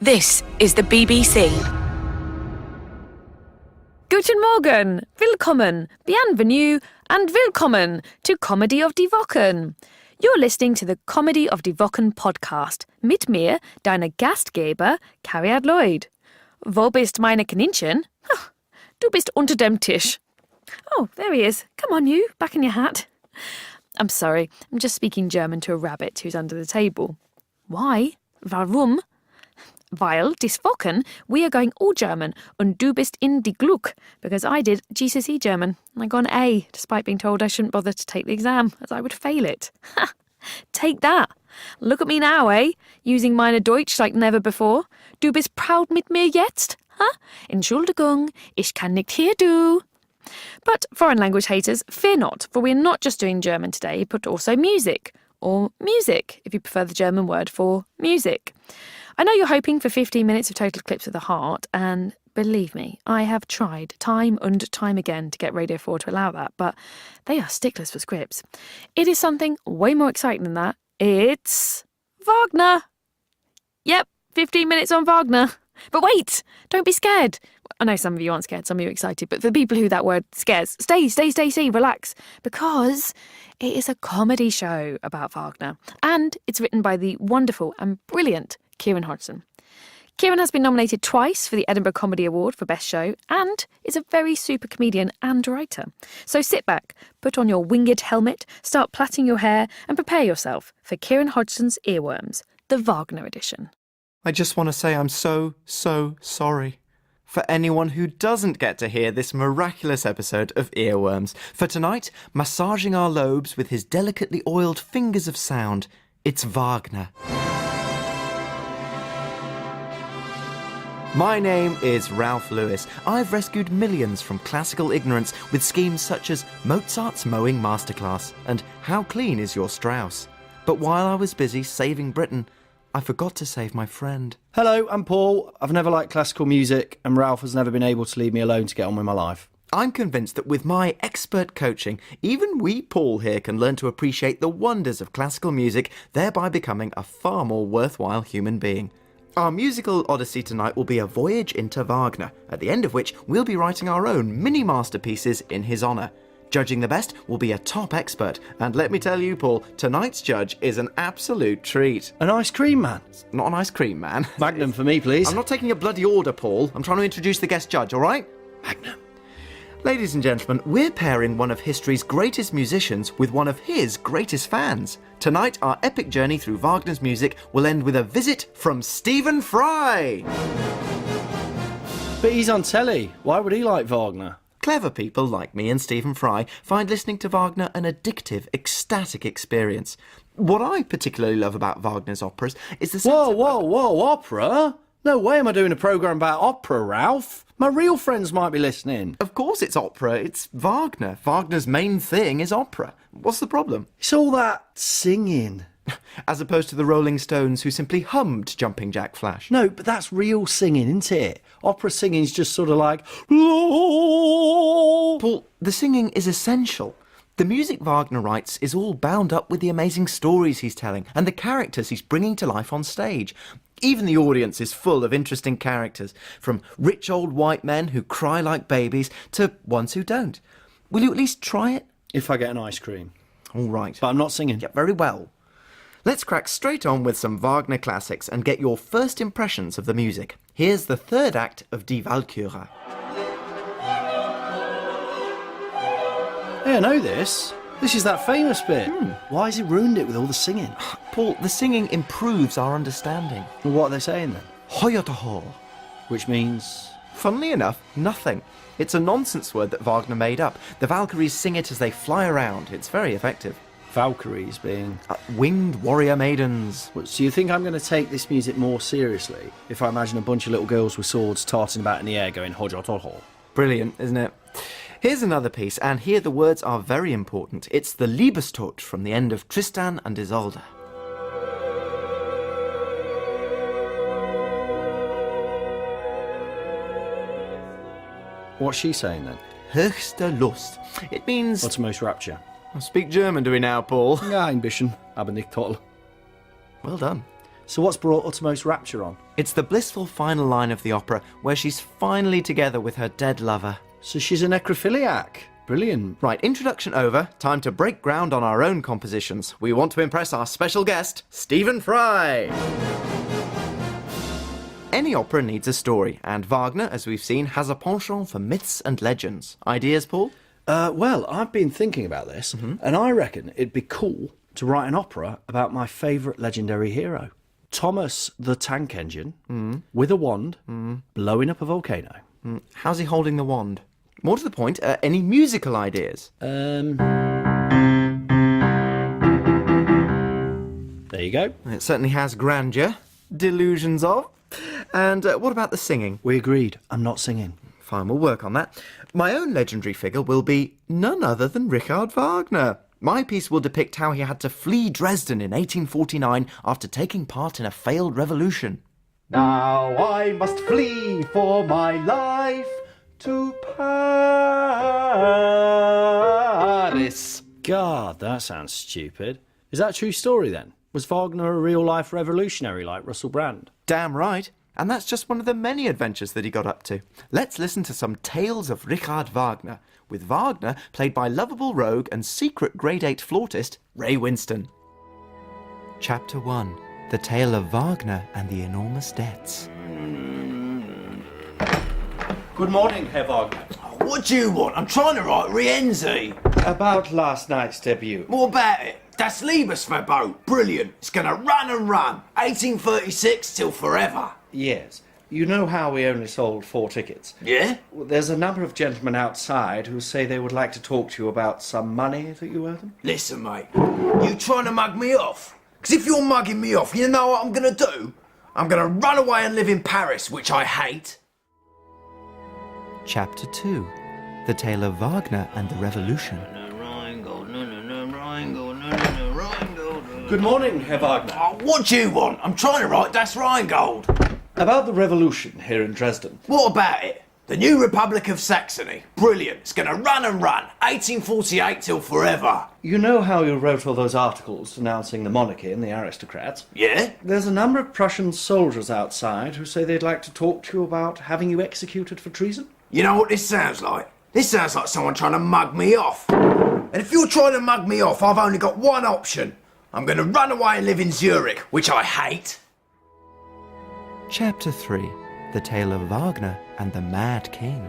This is the BBC. Guten Morgen, willkommen, bienvenue and willkommen to Comedy of die Wochen. You're listening to the Comedy of die Wochen podcast mit mir, deiner Gastgeber, Cariad Lloyd. Wo bist meine Kaninchen? Du bist unter dem Tisch. Oh, there he is. Come on, you, back in your hat. I'm sorry, I'm just speaking German to a rabbit who's under the table. Why? Warum? Weil, this Wochen, we are going all German und du bist in die Glück, because I did GCSE German and I got an A, despite being told I shouldn't bother to take the exam, as I would fail it. Ha! Take that. Look at me now, eh? Using meine Deutsch like never before. Du bist proud mit mir jetzt? Huh? Entschuldigung, ich kann nicht hier du. But foreign language haters, fear not, for we're not just doing German today, but also music. Or music, if you prefer the German word for music. I know you're hoping for 15 minutes of total eclipse of the heart, and believe me, I have tried time and time again to get Radio 4 to allow that, but they are sticklers for scripts. It is something way more exciting than that. It's Wagner. Yep, 15 minutes on Wagner. But wait, don't be scared. I know some of you aren't scared, some of you are excited, but for the people who that word scares, stay, relax, because it is a comedy show about Wagner, and it's written by the wonderful and brilliant Kieran Hodgson. Kieran has been nominated twice for the Edinburgh Comedy Award for Best Show and is a very super comedian and writer. So sit back, put on your winged helmet, start plaiting your hair and prepare yourself for Kieran Hodgson's Earworms, the Wagner edition. I just want to say I'm so sorry for anyone who doesn't get to hear this miraculous episode of Earworms. For tonight, massaging our lobes with his delicately oiled fingers of sound, it's Wagner. My name is Ralph Lewis. I've rescued millions from classical ignorance with schemes such as Mozart's Mowing Masterclass and How Clean Is Your Strauss? But while I was busy saving Britain, I forgot to save my friend. Hello, I'm Paul. I've never liked classical music and Ralph has never been able to leave me alone to get on with my life. I'm convinced that with my expert coaching, even wee Paul here can learn to appreciate the wonders of classical music, thereby becoming a far more worthwhile human being. Our musical odyssey tonight will be a voyage into Wagner, at the end of which we'll be writing our own mini masterpieces in his honour. Judging the best will be a top expert, and let me tell you, Paul, tonight's judge is an absolute treat. An ice cream man? Not an ice cream man. Magnum for me, please. I'm not taking a bloody order, Paul. I'm trying to introduce the guest judge, all right? Magnum. Ladies and gentlemen, we're pairing one of history's greatest musicians with one of his greatest fans. Tonight, our epic journey through Wagner's music will end with a visit from Stephen Fry. But he's on telly. Why would he like Wagner? Clever people like me and Stephen Fry find listening to Wagner an addictive, ecstatic experience. What I particularly love about Wagner's operas is the sense of... Whoa, opera? No way am I doing a programme about opera, Ralph. My real friends might be listening. Of course it's opera, it's Wagner. Wagner's main thing is opera. What's the problem? It's all that singing. As opposed to the Rolling Stones who simply hummed Jumping Jack Flash. No, but that's real singing, isn't it? Opera singing's just sort of like... Paul, the singing is essential. The music Wagner writes is all bound up with the amazing stories he's telling and the characters he's bringing to life on stage. Even the audience is full of interesting characters, from rich old white men who cry like babies to ones who don't. Will you at least try it? If I get an ice cream. All right. But I'm not singing. Yeah, very well. Let's crack straight on with some Wagner classics and get your first impressions of the music. Here's the third act of Die Walküre. Hey, I know this. This is that famous bit. Why has he ruined it with all the singing? Paul, the singing improves our understanding. Well, what are they saying then? Hoyotaho. Which means... Funnily enough, nothing. It's a nonsense word that Wagner made up. The Valkyries sing it as they fly around. It's very effective. Valkyries being... winged warrior maidens. So you think I'm going to take this music more seriously if I imagine a bunch of little girls with swords tarting about in the air going hojotoho? Brilliant, isn't it? Here's another piece, and here the words are very important. It's the Liebestod from the end of Tristan and Isolde. What's she saying then? Höchste Lust. It means... Uttermost rapture. Speak German, do we now, Paul? Ja, ein bisschen, aber nicht toll. Well done. So what's brought uttermost rapture on? It's the blissful final line of the opera where she's finally together with her dead lover. So she's a necrophiliac. Brilliant. Right, introduction over. Time to break ground on our own compositions. We want to impress our special guest, Stephen Fry. Any opera needs a story, and Wagner, as we've seen, has a penchant for myths and legends. Ideas, Paul? Well, I've been thinking about this, and I reckon it'd be cool to write an opera about my favourite legendary hero. Thomas the Tank Engine, with a wand, blowing up a volcano. How's he holding the wand? More to the point, any musical ideas? There you go. It certainly has grandeur. Delusions of. And what about the singing? We agreed. I'm not singing. Fine, we'll work on that. My own legendary figure will be none other than Richard Wagner. My piece will depict how he had to flee Dresden in 1849 after taking part in a failed revolution. Now I must flee for my life to Paris. God, that sounds stupid. Is that a true story then? Was Wagner a real-life revolutionary like Russell Brand? Damn right. And that's just one of the many adventures that he got up to. Let's listen to some tales of Richard Wagner, with Wagner played by lovable rogue and secret grade 8 flautist Ray Winston. Chapter 1. The Tale of Wagner and the Enormous Debts. Good morning, Herr Wagner. What do you want? I'm trying to write Rienzi. About last night's debut. More about it. Das Liebesverbot. Brilliant. It's gonna run and run. 1836 till forever. Yes. You know how we only sold 4 tickets? Yeah? Well, there's a number of gentlemen outside who say they would like to talk to you about some money that you owe them. Listen, mate. You trying to mug me off? 'Cause if you're mugging me off, you know what I'm gonna do? I'm gonna run away and live in Paris, which I hate. Chapter 2. The Tale of Wagner and the Revolution. Good morning, Herr Wagner. Oh, what do you want? I'm trying to write Das Rheingold. About the revolution here in Dresden. What about it? The new Republic of Saxony. Brilliant. It's gonna run and run. 1848 till forever. You know how you wrote all those articles denouncing the monarchy and the aristocrats? Yeah? There's a number of Prussian soldiers outside who say they'd like to talk to you about having you executed for treason. You know what this sounds like? This sounds like someone trying to mug me off. And if you're trying to mug me off, I've only got one option. I'm going to run away and live in Zurich, which I hate. Chapter 3. The Tale of Wagner and the Mad King.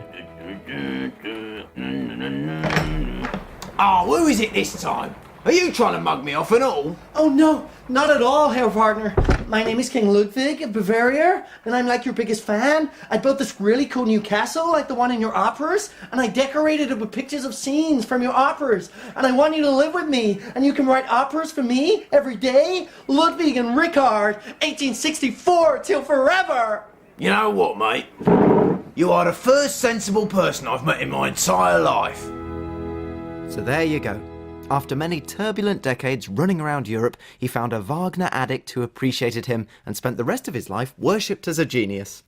Oh, who is it this time? Are you trying to mug me off and all? Oh no, not at all, Herr Wagner. My name is King Ludwig of Bavaria, and I'm like your biggest fan. I built this really cool new castle, like the one in your operas, and I decorated it with pictures of scenes from your operas. And I want you to live with me, and you can write operas for me every day. Ludwig and Richard, 1864 till forever. You know what, mate? You are the first sensible person I've met in my entire life. So there you go. After many turbulent decades running around Europe, he found a Wagner addict who appreciated him and spent the rest of his life worshipped as a genius.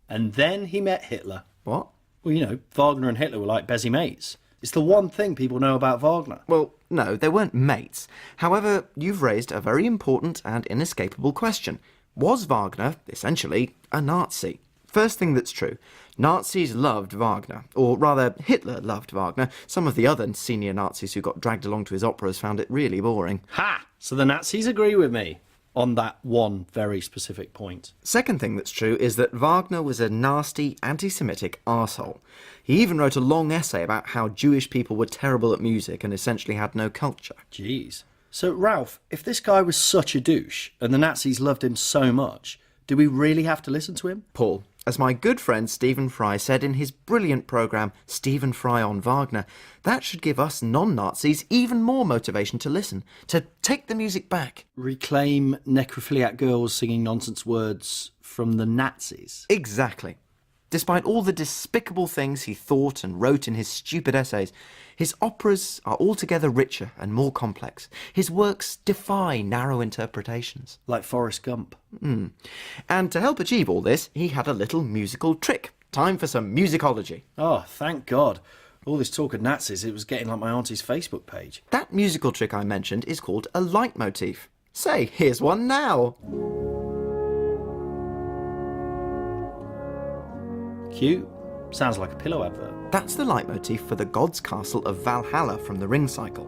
And then he met Hitler. What? Well, you know, Wagner and Hitler were like busy mates. It's the one thing people know about Wagner. Well, no, they weren't mates. However, you've raised a very important and inescapable question. Was Wagner, essentially, a Nazi? First thing that's true, Nazis loved Wagner, or rather, Hitler loved Wagner. Some of the other senior Nazis who got dragged along to his operas found it really boring. Ha! So the Nazis agree with me on that one very specific point. Second thing that's true is that Wagner was a nasty, anti-Semitic arsehole. He even wrote a long essay about how Jewish people were terrible at music and essentially had no culture. Jeez. So, Ralph, if this guy was such a douche, and the Nazis loved him so much, do we really have to listen to him? Paul, as my good friend Stephen Fry said in his brilliant programme Stephen Fry on Wagner, that should give us non-Nazis even more motivation to listen, to take the music back. Reclaim necrophiliac girls singing nonsense words from the Nazis. Exactly. Despite all the despicable things he thought and wrote in his stupid essays, his operas are altogether richer and more complex. His works defy narrow interpretations. Like Forrest Gump. And to help achieve all this, he had a little musical trick. Time for some musicology. Oh, thank God. All this talk of Nazis, it was getting like my auntie's Facebook page. That musical trick I mentioned is called a leitmotif. Say, here's one now. Cute. Sounds like a pillow advert. That's the leitmotif for the god's castle of Valhalla from the Ring Cycle.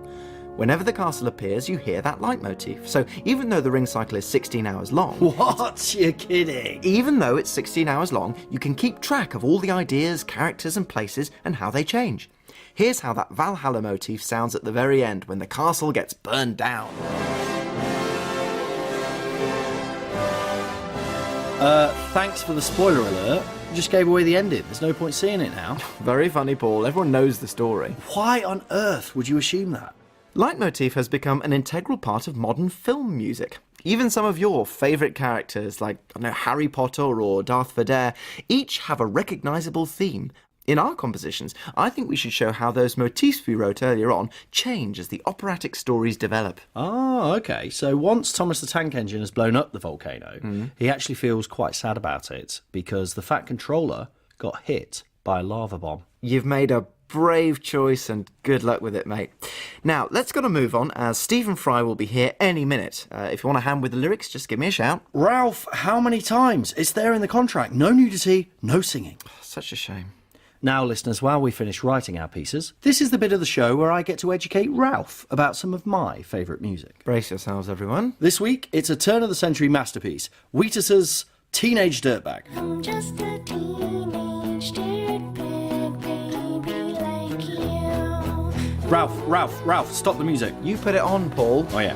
Whenever the castle appears, you hear that leitmotif. So even though the Ring Cycle is 16 hours long... What? You're kidding? Even though it's 16 hours long, you can keep track of all the ideas, characters and places and how they change. Here's how that Valhalla motif sounds at the very end when the castle gets burned down. Thanks for the spoiler alert. You just gave away the ending. There's no point seeing it now. Very funny, Paul. Everyone knows the story. Why on earth would you assume that? Leitmotif has become an integral part of modern film music. Even some of your favourite characters, like Harry Potter or Darth Vader, each have a recognisable theme. In our compositions, I think we should show how those motifs we wrote earlier on change as the operatic stories develop. Oh, okay. So once Thomas the Tank Engine has blown up the volcano, he actually feels quite sad about it because the Fat Controller got hit by a lava bomb. You've made a brave choice and good luck with it, mate. Now, let's gotta move on as Stephen Fry will be here any minute. If you want a hand with the lyrics, just give me a shout. Ralph, how many times? It's there in the contract. No nudity, no singing. Such a shame. Now, listeners, while we finish writing our pieces, this is the bit of the show where I get to educate Ralph about some of my favourite music. Brace yourselves, everyone. This week, it's a turn-of-the-century masterpiece, Wheatus's Teenage Dirtbag. I'm just a teenage dirtbag baby like you. Ralph, stop the music. You put it on, Paul. Oh, yeah.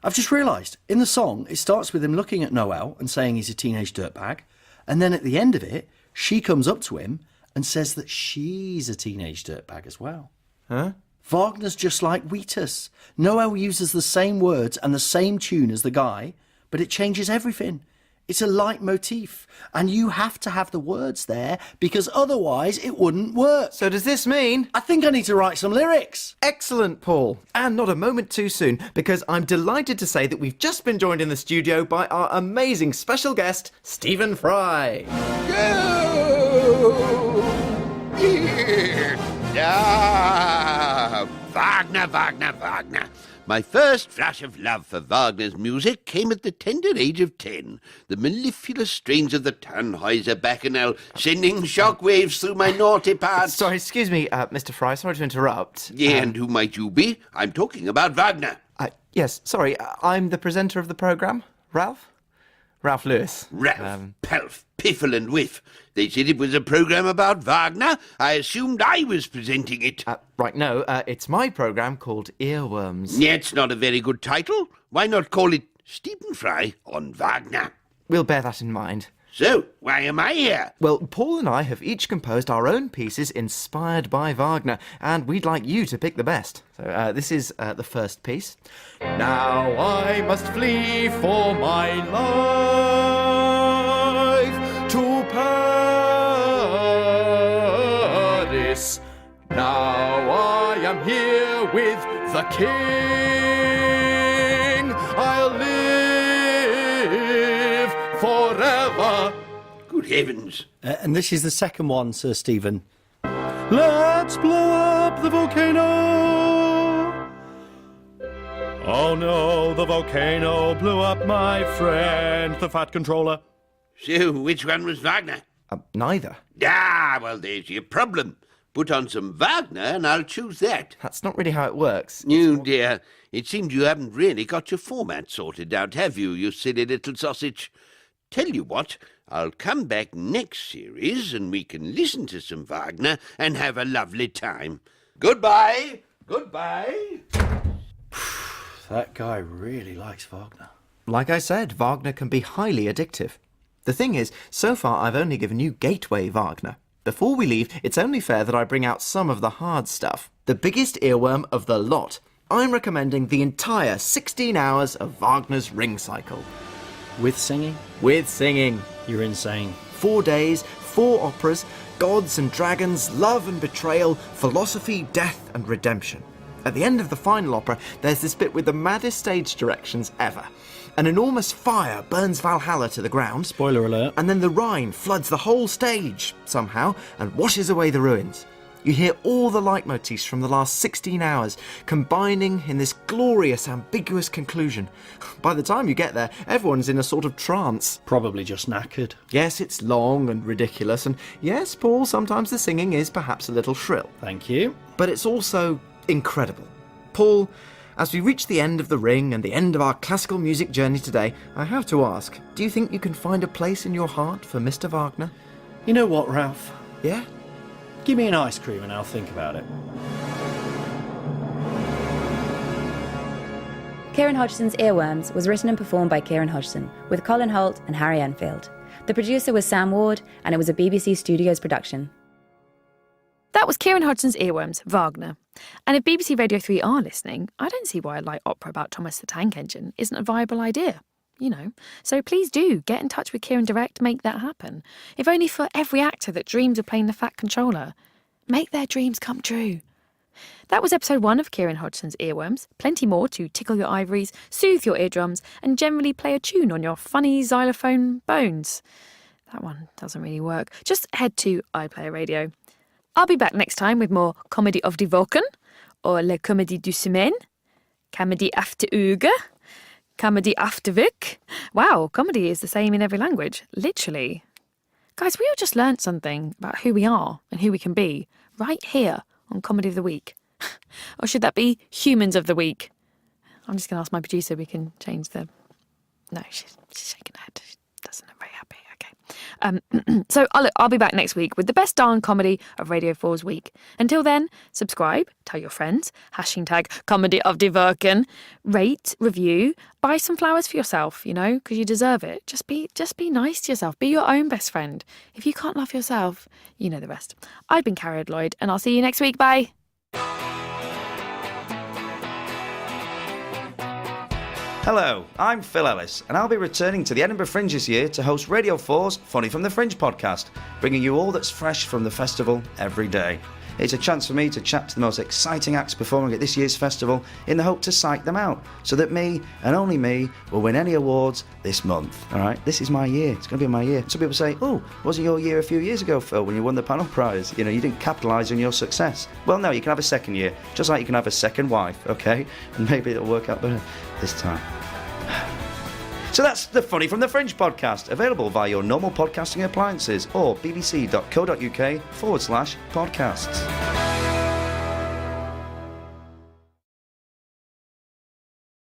I've just realised, in the song, it starts with him looking at Noel and saying he's a teenage dirtbag, and then at the end of it, she comes up to him and says that she's a teenage dirtbag as well. Huh? Wagner's just like Wheatus. Noel uses the same words and the same tune as the guy, but it changes everything. It's a leitmotif, and you have to have the words there because otherwise it wouldn't work. So does this mean... I think I need to write some lyrics. Excellent, Paul. And not a moment too soon, because I'm delighted to say that we've just been joined in the studio by our amazing special guest, Stephen Fry. Wagner. My first flash of love for Wagner's music came at the tender age of 10. The mellifluous strains of the Tannhäuser Bacchanal sending shockwaves through my naughty parts. Sorry, excuse me, Mr. Fry, sorry to interrupt. Yeah, and who might you be? I'm talking about Wagner. Yes, sorry, I'm the presenter of the programme. Ralph Lewis. Ralph, Palf, Piffle and Whiff. They said it was a programme about Wagner. I assumed I was presenting it. Right, no, it's my programme called Earworms. That's not a very good title. Why not call it Stephen Fry on Wagner? We'll bear that in mind. So, why am I here? Well, Paul and I have each composed our own pieces inspired by Wagner, and we'd like you to pick the best. So this is the first piece. Now I must flee for my life to Paris. Now I am here with the king. I'll live forever. Good heavens. And this is the second one, Sir Stephen. Let's blow up the volcano. Oh no, the volcano blew up my friend, the Fat Controller. So, which one was Wagner? Neither. Well, there's your problem. Put on some Wagner and I'll choose that. That's not really how it works. Oh, dear. It seems you haven't really got your format sorted out, have you, you silly little sausage? Tell you what, I'll come back next series and we can listen to some Wagner and have a lovely time. Goodbye. That guy really likes Wagner. Like I said, Wagner can be highly addictive. The thing is, so far I've only given you gateway Wagner. Before we leave, it's only fair that I bring out some of the hard stuff. The biggest earworm of the lot. I'm recommending the entire 16 hours of Wagner's Ring Cycle. With singing? With singing. You're insane. 4 days, 4 operas, gods and dragons, love and betrayal, philosophy, death and redemption. At the end of the final opera, there's this bit with the maddest stage directions ever. An enormous fire burns Valhalla to the ground. Spoiler alert. And then the Rhine floods the whole stage, somehow, and washes away the ruins. You hear all the leitmotifs from the last 16 hours combining in this glorious, ambiguous conclusion. By the time you get there, everyone's in a sort of trance. Probably just knackered. Yes, it's long and ridiculous, and yes, Paul, sometimes the singing is perhaps a little shrill. Thank you. But it's also incredible. Paul, as we reach the end of the Ring and the end of our classical music journey today, I have to ask, do you think you can find a place in your heart for Mr. Wagner? You know what, Ralph? Yeah? Give me an ice cream and I'll think about it. Kieran Hodgson's Earworms was written and performed by Kieran Hodgson, with Colin, Hoult and Harry Enfield. The producer was Sam Ward, and it was a BBC Studios production. That was Kieran Hodgson's Earworms, Wagner. And if BBC Radio 3 are listening, I don't see why a light opera about Thomas the Tank Engine isn't a viable idea. So please do get in touch with Kieran direct, make that happen. If only for every actor that dreams of playing the Fat Controller. Make their dreams come true. That was episode 1 of Kieran Hodgson's Earworms. Plenty more to tickle your ivories, soothe your eardrums, and generally play a tune on your funny xylophone bones. That one doesn't really work. Just head to iPlayer Radio. I'll be back next time with more Comedy of die Wochen, or Le Comédie du Semaine, Comedy after Uge, Comedy after Week. Wow, comedy is the same in every language, literally. Guys, we all just learnt something about who we are and who we can be right here on Comedy of the Week. Or should that be Humans of the Week? I'm just going to ask my producer, we can change the... No, she's shaking her head. She doesn't look very happy. Okay. So I'll be back next week with the best darn comedy of Radio 4's week. Until then, subscribe, tell your friends, #tag Comedy of die Wochen, rate, review, buy some flowers for yourself, because you deserve it. Just be nice to yourself. Be your own best friend. If you can't love yourself, you know the rest. I've been Carrie Lloyd, and I'll see you next week. Bye. Hello, I'm Phil Ellis, and I'll be returning to the Edinburgh Fringe this year to host Radio 4's Funny from the Fringe podcast, bringing you all that's fresh from the festival every day. It's a chance for me to chat to the most exciting acts performing at this year's festival in the hope to psych them out, so that me, and only me, will win any awards this month. Alright, this is my year, it's going to be my year. Some people say, oh, wasn't your year a few years ago, Phil, when you won the panel prize? You didn't capitalise on your success. Well, no, you can have a second year, just like you can have a second wife, okay? And maybe it'll work out better this time. So that's the Funny from the Fringe podcast, available via your normal podcasting appliances or bbc.co.uk/podcasts.